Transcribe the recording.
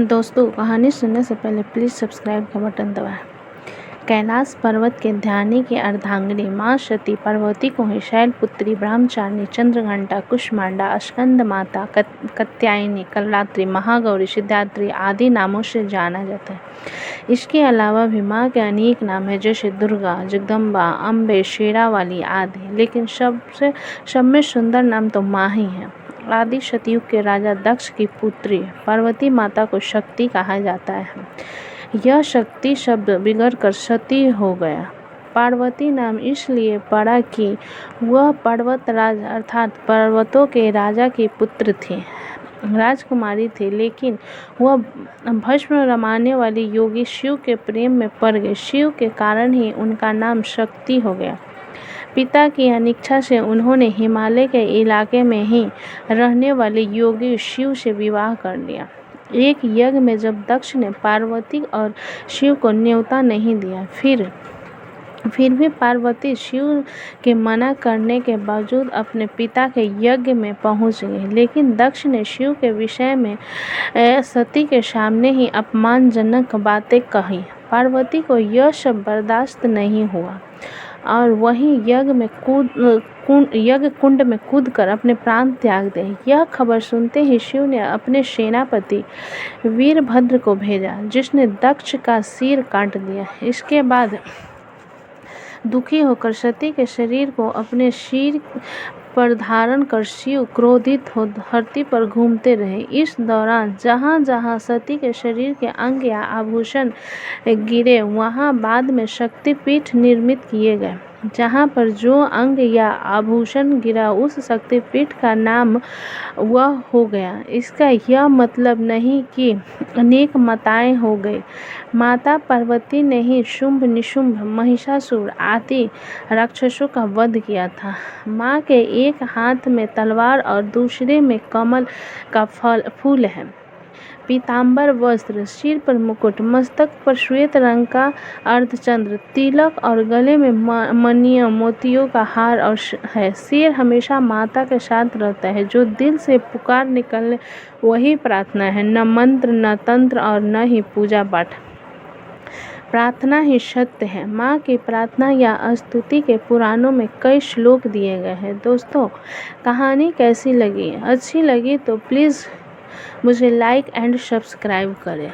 दोस्तों, कहानी सुनने से पहले प्लीज़ सब्सक्राइब का बटन दबाएं। कैलाश पर्वत के ध्यानी की अर्धांगिनी माँ सती पार्वती को ही शैलपुत्री, ब्रह्मचारिणी, चंद्रघंटा, कुष्मांडा, स्कंद माता, कात्यायनी, कलरात्रि, महागौरी, सिद्धात्री आदि नामों से जाना जाता है। इसके अलावा भी माँ के अनेक नाम हैं, जैसे दुर्गा, जगदम्बा, अम्बे, शेरावाली आदि, लेकिन सब में सुंदर नाम तो माँ ही है। आदि सतयुग के राजा दक्ष की पुत्री पार्वती माता को शक्ति कहा जाता है। यह शक्ति शब्द बिगड़कर सती हो गया। पार्वती नाम इसलिए पड़ा कि वह पर्वतराज अर्थात पर्वतों के राजा की पुत्र थी, राजकुमारी थी, लेकिन वह भस्म रमाने वाली योगी शिव के प्रेम में पड़ गई। शिव के कारण ही उनका नाम शक्ति हो गया। पिता की अनिच्छा से उन्होंने हिमालय के इलाके में ही रहने वाले योगी शिव से विवाह कर लिया। एक यज्ञ में जब दक्ष ने पार्वती और शिव को न्योता नहीं दिया, फिर भी पार्वती शिव के मना करने के बावजूद अपने पिता के यज्ञ में पहुंच गई। लेकिन दक्ष ने शिव के विषय में सती के सामने ही अपमानजनक बातें कही। पार्वती को यह सब बर्दाश्त नहीं हुआ और वहीं यज्ञ कुंड में कूदकर अपने प्राण त्याग दिए। यह खबर सुनते ही शिव ने अपने सेनापति वीरभद्र को भेजा, जिसने दक्ष का सिर काट दिया। इसके बाद दुखी होकर सती के शरीर को अपने सिर पर धारण कर शिव क्रोधित हो धरती पर घूमते रहे। इस दौरान जहाँ जहाँ सती के शरीर के अंग या आभूषण गिरे, वहाँ बाद में शक्तिपीठ निर्मित किए गए। जहाँ पर जो अंग या आभूषण गिरा, उस शक्तिपीठ का नाम वह हो गया। इसका यह मतलब नहीं कि अनेक माताएं हो गई। माता पार्वती ने ही शुंभ, निशुंभ, महिषासुर आदि राक्षसों का वध किया था। माँ के एक हाथ में तलवार और दूसरे में कमल का फूल है। पीतांबर वस्त्र, सिर पर मुकुट, मस्तक पर श्वेत रंग का अर्धचंद्र तिलक और गले में मणियों मोतियों का हार और है। सिर हमेशा माता के साथ रहता है। जो दिल से पुकार निकले वही प्रार्थना है, न मंत्र, न तंत्र और न ही पूजा पाठ। प्रार्थना ही सत्य है। माँ की प्रार्थना या स्तुति के पुराणों में कई श्लोक दिए गए हैं। दोस्तों, कहानी कैसी लगी? अच्छी लगी तो प्लीज़ मुझे लाइक एंड सब्सक्राइब करें।